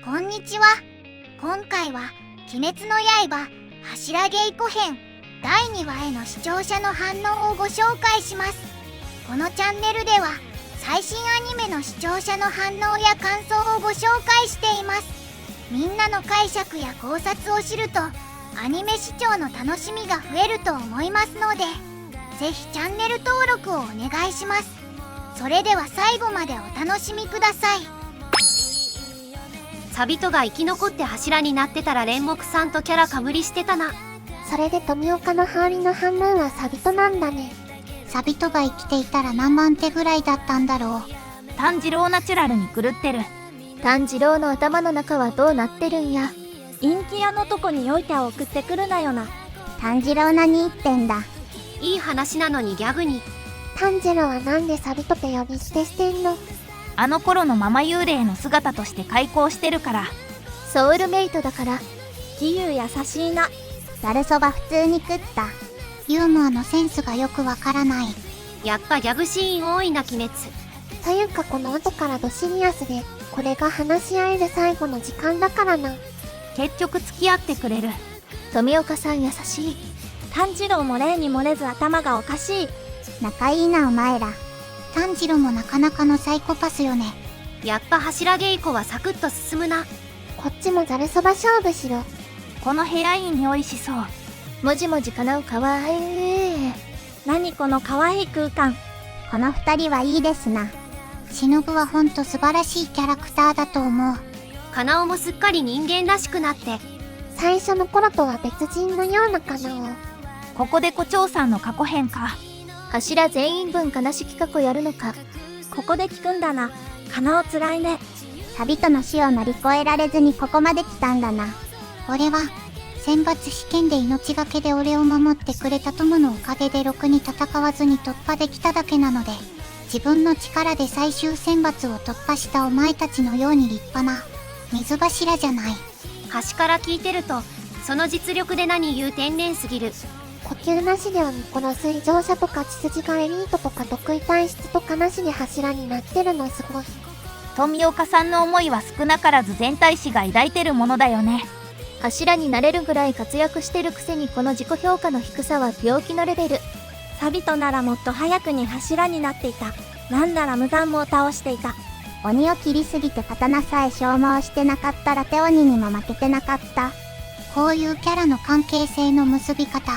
こんにちは。今回は鬼滅の刃柱稽古編第2話への視聴者の反応をご紹介します。このチャンネルでは最新アニメの視聴者の反応や感想をご紹介しています。みんなの解釈や考察を知るとアニメ視聴の楽しみが増えると思いますので、ぜひチャンネル登録をお願いします。それでは最後までお楽しみください。サビトが生き残って柱になってたら煉獄さんとキャラかぶりしてたな。それで富岡の羽織の半分はサビトなんだね。サビトが生きていたら何万手ぐらいだったんだろう。炭治郎ナチュラルに狂ってる。炭治郎の頭の中はどうなってるんや。陰気屋のとこによいては送ってくるなよな。炭治郎何言ってんだ。いい話なのにギャグに。炭治郎はなんでサビトって呼び捨てしてんの？あの頃のママ幽霊の姿として開口してるから。ソウルメイトだから。義勇優しいな。ざるそば普通に食った。ユーモアのセンスがよくわからない。やっぱギャグシーン多いな鬼滅。というかこの後からドシリアスで、これが話し合える最後の時間だからな。結局付き合ってくれる。富岡さん優しい。炭治郎も例に漏れず頭がおかしい。仲いいなお前ら。炭治郎もなかなかのサイコパスよね。やっぱ柱稽古はサクッと進むな。こっちもざるそば勝負しろ。この部屋いい匂いしそう。もじもじ叶うかわいい。何この可愛い空間。この二人はいいですな。忍はほんと素晴らしいキャラクターだと思う。カナオもすっかり人間らしくなって。最初の頃とは別人のようなカナオ。ここで胡蝶さんの過去編か。柱全員分悲しき過去やるのか。ここで聞くんだな。カナオつらいね。サビトの死を乗り越えられずにここまで来たんだな。俺は選抜試験で命がけで俺を守ってくれた友のおかげでろくに戦わずに突破できただけなので、自分の力で最終選抜を突破したお前たちのように立派な水柱じゃない。端から聞いてるとその実力で何言う天然すぎる。呼吸なしでは見殺す異常者とか血筋がエリートとか得意体質とかなしで柱になってるのすごい。富岡さんの思いは少なからず全体師が抱いてるものだよね。柱になれるぐらい活躍してるくせにこの自己評価の低さは病気のレベル。サビトならもっと早くに柱になっていた。なんなら無残も倒していた。鬼を切りすぎて刀さえ消耗してなかったら手鬼にも負けてなかった。こういうキャラの関係性の結び方、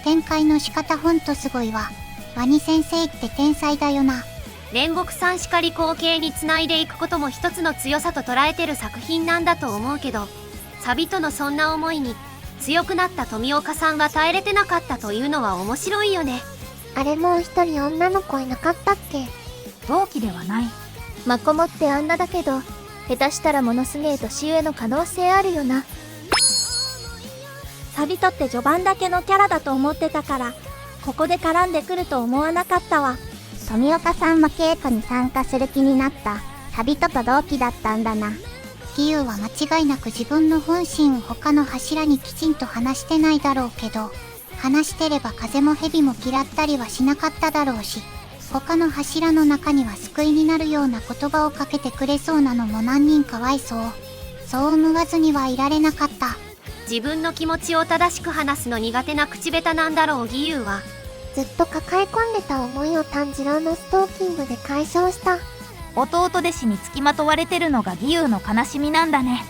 展開の仕方ほんとすごいわ。ワニ先生って天才だよな。煉獄さんしかり後継につないでいくことも一つの強さと捉えてる作品なんだと思うけど、サビトのそんな思いに強くなった富岡さんが耐えれてなかったというのは面白いよね。あれもう一人女の子いなかったっけ？同期ではない。マコモってあんなだけど、下手したらものすげえ年上の可能性あるよな。サビトって序盤だけのキャラだと思ってたから、ここで絡んでくると思わなかったわ。富岡さんも稽古に参加する気になった。サビトと同期だったんだな。義勇は間違いなく自分の本心を他の柱にきちんと話してないだろうけど、話してれば風も蛇も嫌ったりはしなかっただろうし、他の柱の中には救いになるような言葉をかけてくれそうなのも何人かわいそう。そう思わずにはいられなかった。自分の気持ちを正しく話すの苦手な口下手なんだろう義勇は。ずっと抱え込んでた思いを炭治郎のストーキングで解消した。弟弟子につきまとわれてるのが義勇の悲しみなんだね。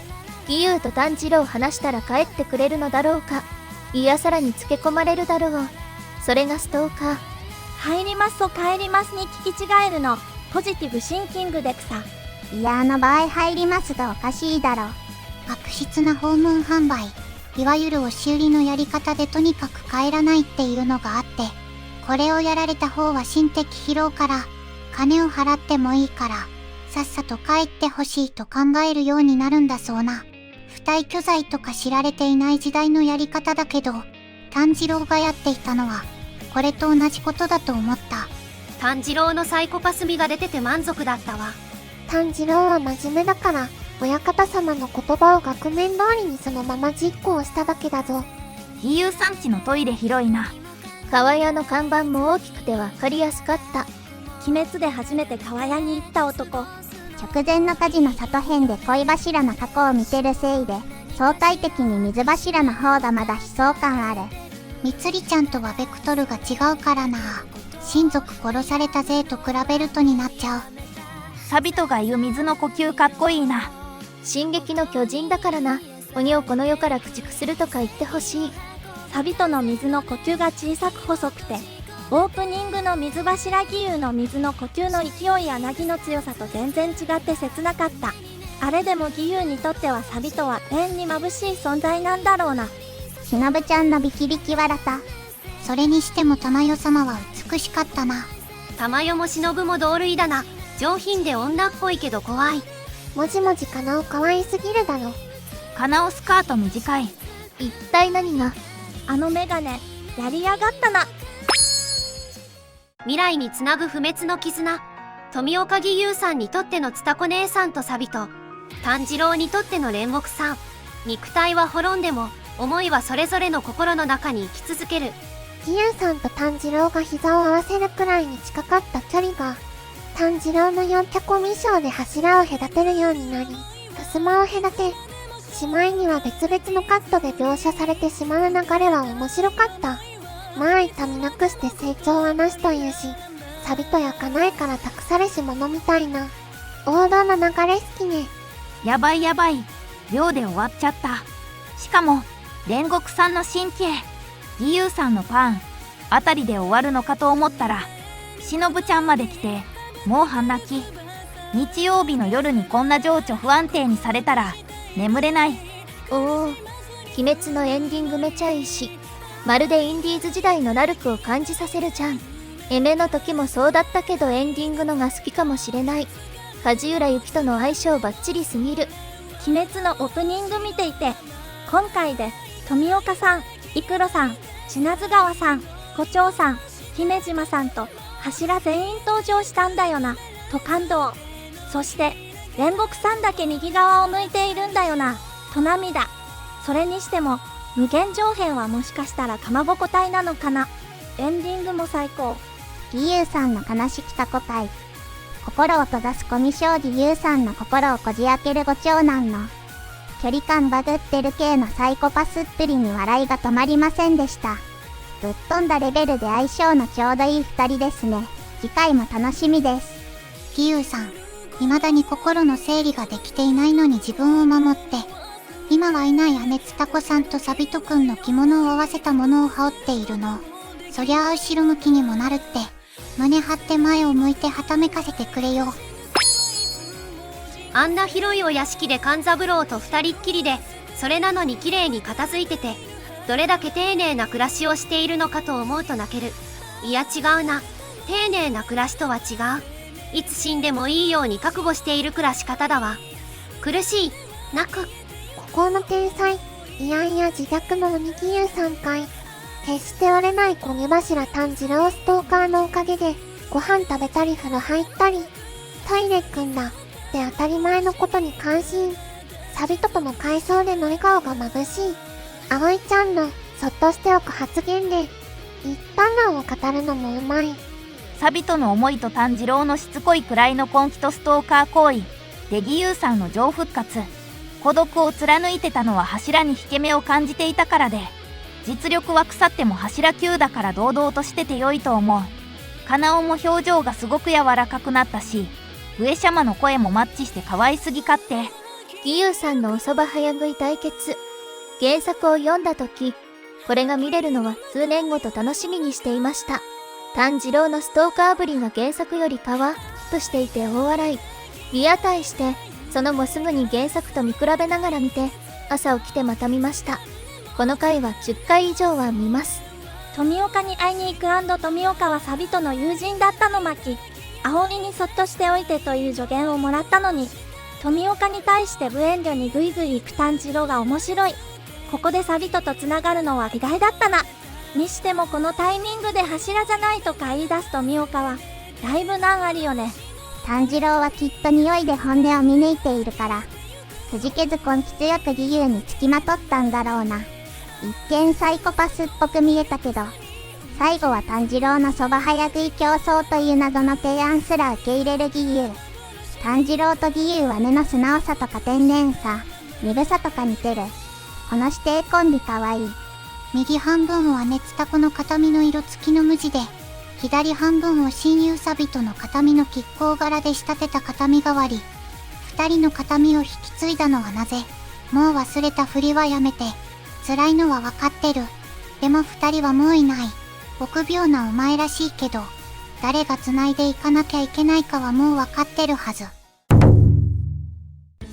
義勇と炭治郎話したら帰ってくれるのだろうか。いやさらにつけ込まれるだろう。それがストーカー。入りますと帰りますに聞き違えるの。ポジティブシンキングで草。いやの場合入りますがおかしいだろ。悪質な訪問販売。いわゆる押し売りのやり方でとにかく帰らないっていうのがあって、これをやられた方は心的疲労から、金を払ってもいいから、さっさと帰ってほしいと考えるようになるんだそうな。不退去罪とか知られていない時代のやり方だけど、炭治郎がやっていたのは、これと同じことだと思った。炭治郎のサイコパス味が出てて満足だったわ。炭治郎は真面目だから、親方様の言葉を額面通りにそのまま実行しただけだぞ。義勇さんちのトイレ広いな。川屋の看板も大きくてわかりやすかった。鬼滅で初めて川屋に行った男。直前の火事の里編で恋柱の過去を見てるせいで、相対的に水柱の方がまだ悲壮感ある。みつりちゃんとはベクトルが違うからな。親族殺された勢と比べるとになっちゃう。サビトが言う水の呼吸かっこいいな。進撃の巨人だからな。鬼をこの世から駆逐するとか言ってほしい。サビトの水の呼吸が小さく細くて、オープニングの水柱義勇の水の呼吸の勢いや凪の強さと全然違って切なかった。あれでも義勇にとってはサビトは永遠に眩しい存在なんだろうな。しのぶちゃんのビキビキ笑った。それにしても玉代様は美しかったな。玉代も忍も同類だな。上品で女っぽいけど怖い。もじもじかなお可愛すぎるだろ。カナオスカート短い。一体何が？あのメガネ、やりやがったな。未来につなぐ不滅の絆。富岡義勇さんにとってのつたこ姉さんとサビと、炭治郎にとっての煉獄さん。肉体は滅んでも、思いはそれぞれの心の中に生き続ける。義勇さんと炭治郎が膝を合わせるくらいに近かった距離が、炭治郎の四脚未章で柱を隔てるようになり、襖を隔て、しまいには別々のカットで描写されてしまう流れは面白かった。まあ痛みなくして成長はなしというし、サビとやかないから託されし者みたいな。王道の流れ好きね。やばいやばい。秒で終わっちゃった。しかも、煉獄さんの神経、義勇さんのパン、あたりで終わるのかと思ったら、しのぶちゃんまで来て、もう半泣き。日曜日の夜にこんな情緒不安定にされたら、眠れない。おお、鬼滅のエンディングめちゃいいし、まるでインディーズ時代のラルクを感じさせるじゃん。エメの時もそうだったけどエンディングのが好きかもしれない。梶浦由記との相性バッチリすぎる。鬼滅のオープニング見ていて、今回で富岡さん、イクロさん、品津川さん、胡蝶さん、姫島さんと柱全員登場したんだよな、と感動。そして煉獄さんだけ右側を向いているんだよな、と涙。それにしても無限上編はもしかしたらかまぼこ隊なのかな。エンディングも最高。義勇さんの悲しきたこ会。心を閉ざすコミ将義勇さんの心をこじ開けるご長男の距離感バグってる系のサイコパスっぷりに笑いが止まりませんでした。ぶっ飛んだレベルで相性のちょうどいい二人ですね。次回も楽しみです。義勇さん、未だに心の整理ができていないのに自分を守って、今はいない姉つたこさんとサビトくんの着物を合わせたものを羽織っているの。そりゃあ後ろ向きにもなるって、胸張って前を向いてはためかせてくれよ。あんな広いお屋敷で勘三郎と二人っきりで、それなのに綺麗に片付いてて、どれだけ丁寧な暮らしをしているのかと思うと泣ける。いや違うな。丁寧な暮らしとは違う。いつ死んでもいいように覚悟している暮らし方だわ。苦しい。泣く。孤高の天才。いやいや自虐の鬼義勇さんかい。決して折れない小木柱炭治郎ストーカーのおかげで、ご飯食べたり風呂入ったり、トイレくんだって当たり前のことに感心。サビトとの回想での笑顔が眩しい。葵ちゃんのそっとしておく発言で、一般論を語るのもうまい。サビトの思いと炭治郎のしつこいくらいの根気とストーカー行為で義勇さんの情復活、孤独を貫いてたのは柱に引け目を感じていたからで、実力は腐っても柱級だから堂々としてて良いと思う。カナオも表情がすごく柔らかくなったし、上シャマの声もマッチして可愛すぎかって。義勇さんのお蕎麦早食い対決。原作を読んだ時、これが見れるのは数年後と楽しみにしていました。炭治郎のストーカーぶりが原作よりパワーアップしていて大笑い。リアタイして、その後すぐに原作と見比べながら見て、朝起きてまた見ました。この回は10回以上は見ます。富岡に会いに行く富岡はサビトの友人だったの巻。葵にそっとしておいてという助言をもらったのに、富岡に対して無遠慮にグイグイ行く炭治郎が面白い。ここでサビトとつながるのは意外だったな。にしてもこのタイミングで柱じゃないとか言い出す富岡は、だいぶ難ありよね。炭治郎はきっと匂いで本音を見抜いているから、くじけず根気強く義勇につきまとったんだろうな。一見サイコパスっぽく見えたけど、最後は炭治郎の蕎麦早食い競争という謎の提案すら受け入れる義勇。炭治郎と義勇は根の素直さとか天然さ、鈍さとか似てる。この師弟コンビかわいい。右半分を姉つた子の形見の色付きの無地で、左半分を親友サビトの形見の亀甲柄で仕立てた形見代わり。二人の形見を引き継いだのはなぜ？もう忘れたふりはやめて。辛いのはわかってる。でも二人はもういない。臆病なお前らしいけど、誰が繋いでいかなきゃいけないかはもうわかってるはず。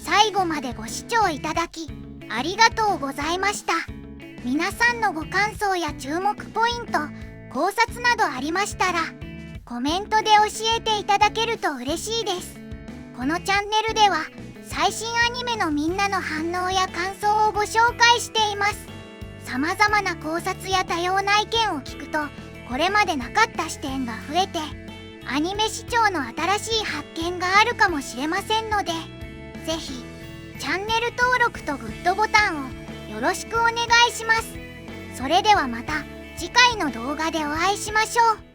最後までご視聴いただき、ありがとうございました。皆さんのご感想や注目ポイント、考察などありましたら、コメントで教えていただけると嬉しいです。このチャンネルでは、最新アニメのみんなの反応や感想をご紹介しています。様々な考察や多様な意見を聞くと、これまでなかった視点が増えて、アニメ視聴の新しい発見があるかもしれませんので、ぜひ、チャンネル登録とグッドボタンをよろしくお願いします。それではまた次回の動画でお会いしましょう。